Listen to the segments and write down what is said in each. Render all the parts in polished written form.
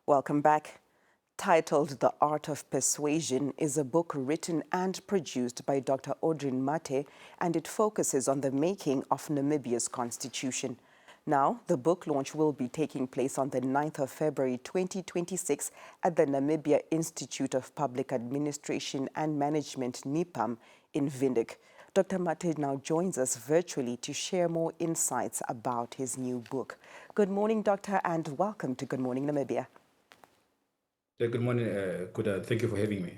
Welcome back. Titled The Art of Persuasion is a book written and produced by Dr. Audrin Mathe, and it focuses on the making of Namibia's constitution. Now, the book launch will be taking place on the 9th of February 2026 at the Namibia Institute of Public Administration and Management, NIPAM, in Windhoek. Dr. Mathe now joins us virtually to share more insights about his new book. Good morning, Doctor, and welcome to Good Morning Namibia. Good morning, Kuda. Thank you for having me.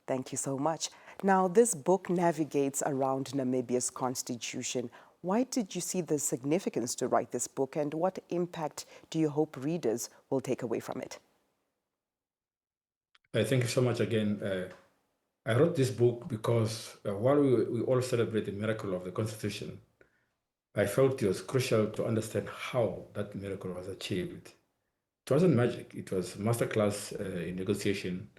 Thank you so much. Now, this book navigates around Namibia's constitution. Why did you see the significance to write this book, and what impact do you hope readers will take away from it? Thank you so much again. I wrote this book because while we all celebrate the miracle of the Constitution, I felt it was crucial to understand how that miracle was achieved. It wasn't magic. It was masterclass in negotiation,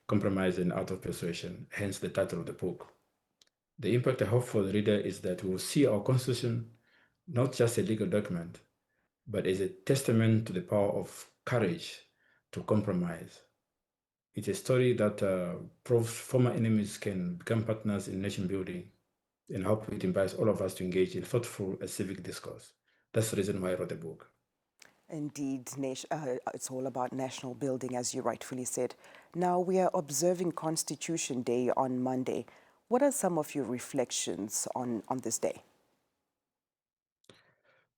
compromise, and art of persuasion, hence the title of the book. The impact I hope for the reader is that we will see our Constitution not just a legal document, but as a testament to the power of courage to compromise. It's a story that proves former enemies can become partners in nation building, and hope it invites all of us to engage in thoughtful civic discourse. That's the reason why I wrote the book. Indeed, it's all about national building, as you rightfully said. Now, we are observing Constitution Day on Monday. What are some of your reflections on this day?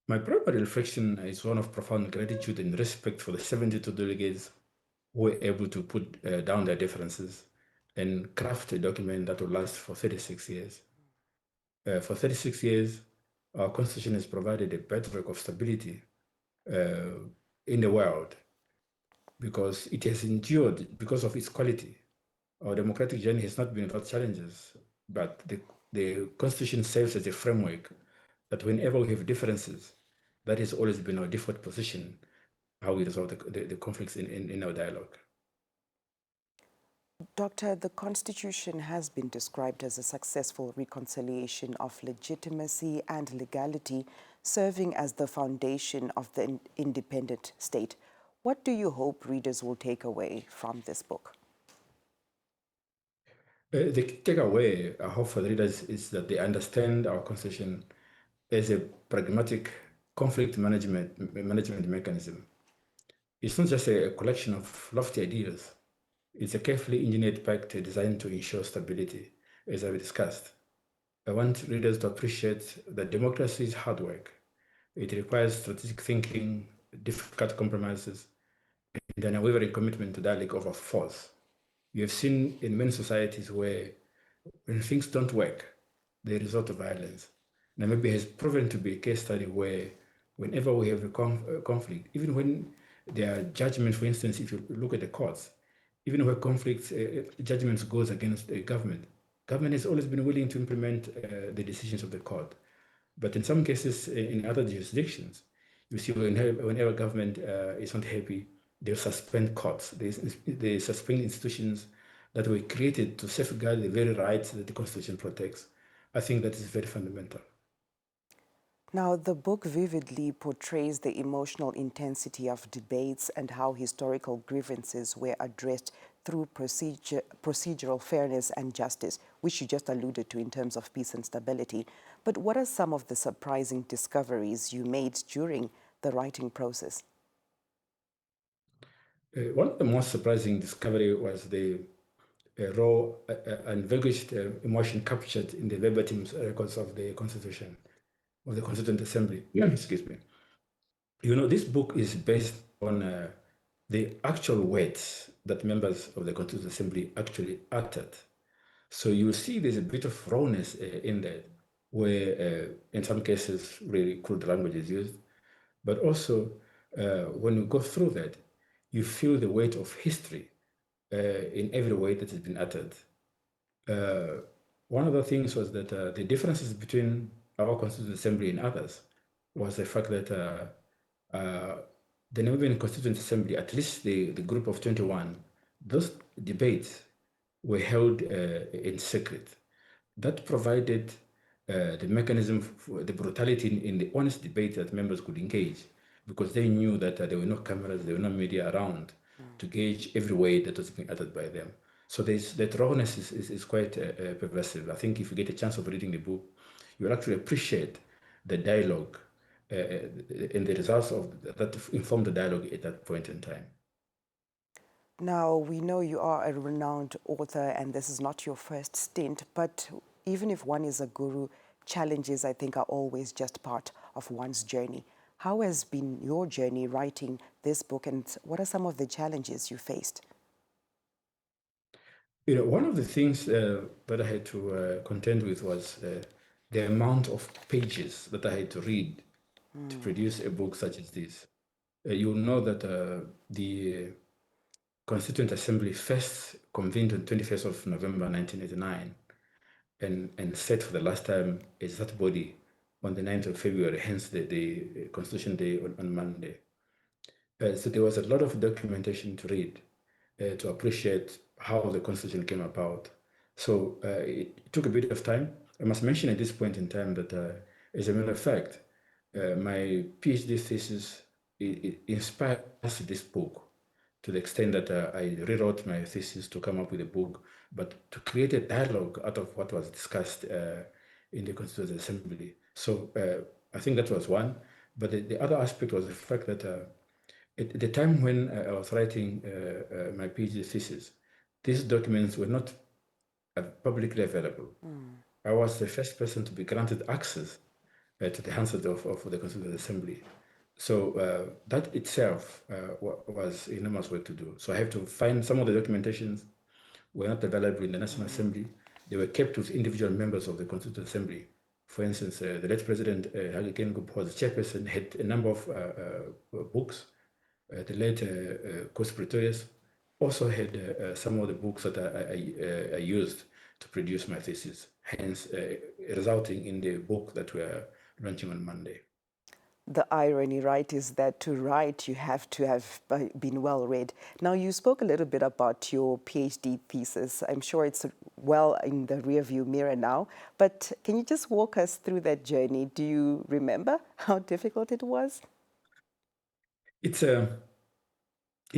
My primary reflection is one of profound gratitude and respect for the 72 delegates who were able to put down their differences and craft a document that will last for 36 years. For 36 years, our Constitution has provided a bedrock of stability in the world because it has endured because of its quality. Our democratic journey has not been without challenges, but the Constitution serves as a framework that whenever we have differences, that has always been our default position, how we resolve the conflicts in our dialogue. Doctor, the Constitution has been described as a successful reconciliation of legitimacy and legality, serving as the foundation of the independent state. What do you hope readers will take away from this book? The key takeaway, I hope for the readers, is that they understand our Constitution as a pragmatic conflict management mechanism. It's not just a collection of lofty ideas. It's a carefully engineered pact designed to ensure stability, as I've discussed. I want readers to appreciate that democracy is hard work. It requires strategic thinking, difficult compromises, and an unwavering commitment to dialogue over force. You have seen in many societies where when things don't work, they resort to violence. Namibia has proven to be a case study where whenever we have a conflict, even when there are judgments, for instance, if you look at the courts, even where conflicts, judgments goes against the government has always been willing to implement the decisions of the court. But in some cases, in other jurisdictions, you see whenever government is not happy, they suspend courts, they suspend institutions that were created to safeguard the very rights that the Constitution protects. I think that is very fundamental. Now, the book vividly portrays the emotional intensity of debates and how historical grievances were addressed through procedural fairness and justice, which you just alluded to in terms of peace and stability. But what are some of the surprising discoveries you made during the writing process? One of the most surprising discovery was the raw and vanquished emotion captured in the verbatim records of the Constitution, of the Constituent Assembly. Excuse me. You know, this book is based on the actual words that members of the Constituent Assembly actually uttered. So you see there's a bit of rawness in there, where in some cases really crude language is used, but also when you go through that, you feel the weight of history in every word that has been uttered. One of the things was that the differences between our Constituent Assembly and others was the fact that the Namibian Constituent Assembly, at least the group of 21, those debates were held in secret. That provided the mechanism for the brutality in the honest debate that members could engage, because they knew that there were no cameras, there were no media around. to gauge every way that was being uttered by them. So that rawness is quite pervasive. I think if you get a chance of reading the book, you will actually appreciate the dialogue and the results of that inform the dialogue at that point in time. Now, we know you are a renowned author and this is not your first stint, but even if one is a guru, challenges, I think, are always just part of one's journey. How has been your journey writing this book, and what are some of the challenges you faced? One of the things that I had to contend with was the amount of pages that I had to read to produce a book such as this. You'll know that the Constituent Assembly first convened on 21st of November 1989 and set for the last time as that body on the 9th of February, hence the Constitution Day on Monday. So there was a lot of documentation to read to appreciate how the Constitution came about. So it took a bit of time. I must mention at this point in time that, as a matter of fact, my PhD thesis it inspired this book to the extent that I rewrote my thesis to come up with a book, but to create a dialogue out of what was discussed in the Constituent Assembly. So I think that was one. But the other aspect was the fact that at the time when I was writing my PhD thesis, these documents were not publicly available. I was the first person to be granted access to the Hansard of the Constituent Assembly. So that itself was enormous work to do. So I have to find some of the documentations were not available in the National Assembly. They were kept with individual members of the Constituent Assembly. For instance, the late President Hage Geingob was the chairperson, had a number of books. The late Kosi Pretorius also had some of the books that I used to produce my thesis, hence resulting in the book that we're launching on Monday. The irony, right, is that to write, you have to have been well read. Now, you spoke a little bit about your PhD thesis. I'm sure it's well in the rearview mirror now, but can you just walk us through that journey? Do you remember how difficult it was? It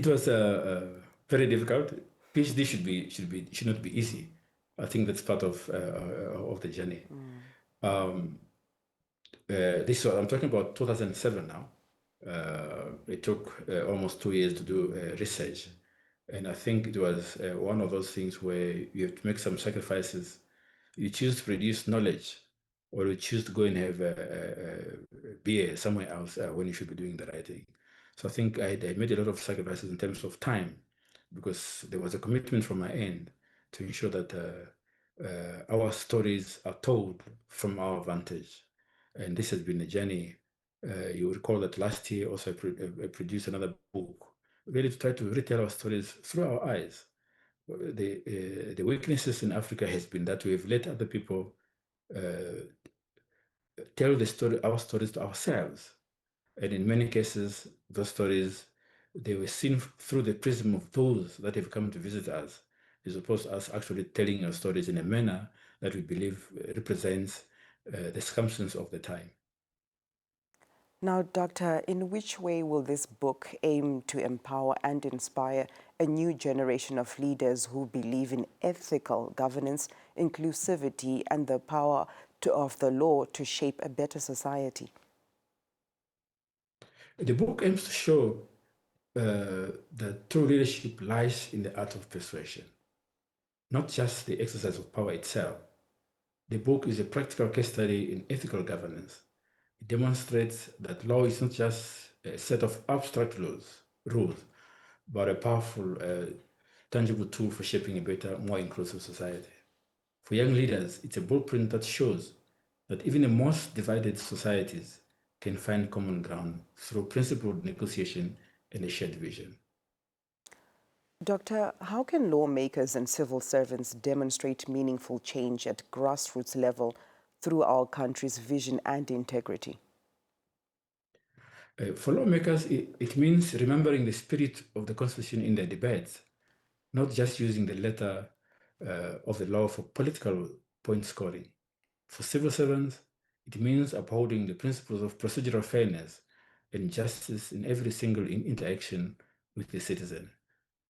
was very difficult. PhD should not be easy. I think that's part of the journey. I'm talking about 2007 now. It took almost 2 years to do research. And I think it was one of those things where you have to make some sacrifices. You choose to produce knowledge, or you choose to go and have a beer somewhere else when you should be doing the writing. So I think I made a lot of sacrifices in terms of time, because there was a commitment from my end to ensure that our stories are told from our vantage. And this has been a journey. You recall that last year also I produced another book, really to try to retell our stories through our eyes. The weaknesses in Africa has been that we've let other people tell our stories to ourselves. And in many cases, those stories, they were seen through the prism of those that have come to visit us, as opposed to us actually telling our stories in a manner that we believe represents the circumstance of the time. Now, Doctor, in which way will this book aim to empower and inspire a new generation of leaders who believe in ethical governance, inclusivity, and the power of the law to shape a better society? The book aims to show that true leadership lies in the art of persuasion, not just the exercise of power itself. The book is a practical case study in ethical governance. It demonstrates that law is not just a set of abstract rules, but a powerful, tangible tool for shaping a better, more inclusive society. For young leaders, it's a blueprint that shows that even the most divided societies can find common ground through principled negotiation and a shared vision. Doctor, how can lawmakers and civil servants demonstrate meaningful change at grassroots level through our country's vision and integrity? For lawmakers, it means remembering the spirit of the Constitution in their debates, not just using the letter of the law for political point scoring. For civil servants, it means upholding the principles of procedural fairness and justice in every single interaction with the citizen.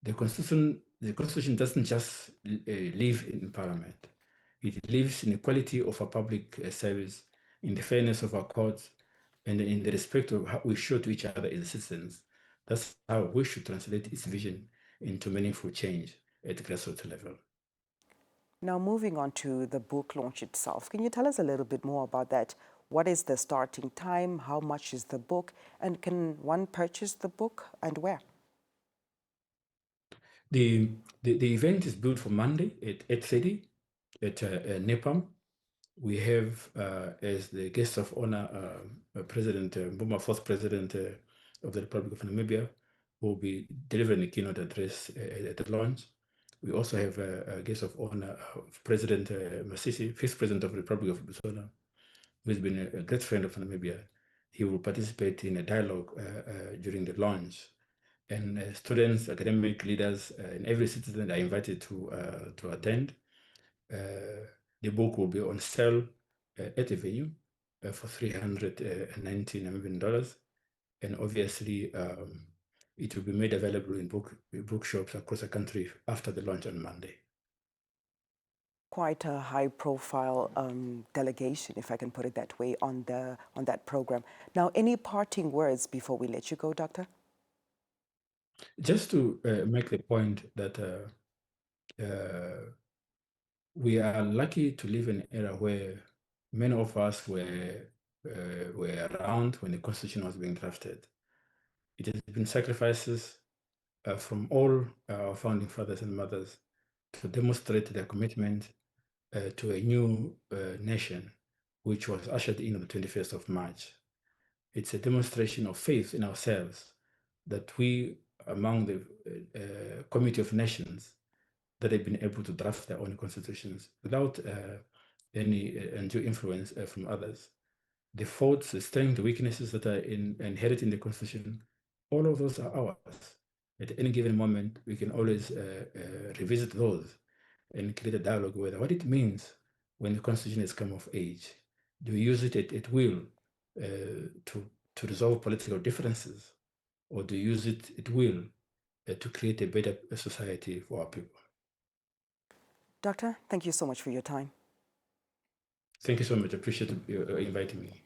The Constitution doesn't just live in Parliament. It lives in the quality of our public service, in the fairness of our courts, and in the respect of how we show to each other as citizens. That's how we should translate its vision into meaningful change at grassroots level. Now, moving on to the book launch itself, can you tell us a little bit more about that? What is the starting time? How much is the book? And can one purchase the book and where? The event is built for Monday at 8:30 at NIPAM. We have as the guest of honor President Mbuma, fourth President of the Republic of Namibia, who will be delivering a keynote address at the launch. We also have a guest of honor President Masisi, fifth President of the Republic of Botswana, who has been a great friend of Namibia. He will participate in a dialogue during the launch. And students, academic leaders, and every citizen are invited to attend. The book will be on sale at the venue for $390 Namibian. And obviously, it will be made available in bookshops across the country after the launch on Monday. Quite a high-profile delegation, if I can put it that way, on that program. Now, any parting words before we let you go, Doctor? Just to make the point that we are lucky to live in an era where many of us were around when the Constitution was being drafted. It has been sacrifices from all our founding fathers and mothers to demonstrate their commitment to a new nation, which was ushered in on the 21st of March. It's a demonstration of faith in ourselves that we, among the Committee of Nations, that have been able to draft their own constitutions without any undue influence from others. The faults, the strengths, the weaknesses that are inherent in the constitution, all of those are ours. At any given moment, we can always revisit those and create a dialogue whether what it means when the constitution has come of age. Do we use it at will to resolve political differences, or do we use it at will to create a better society for our people? Doctor, thank you so much for your time. Thank you so much. I appreciate you inviting me.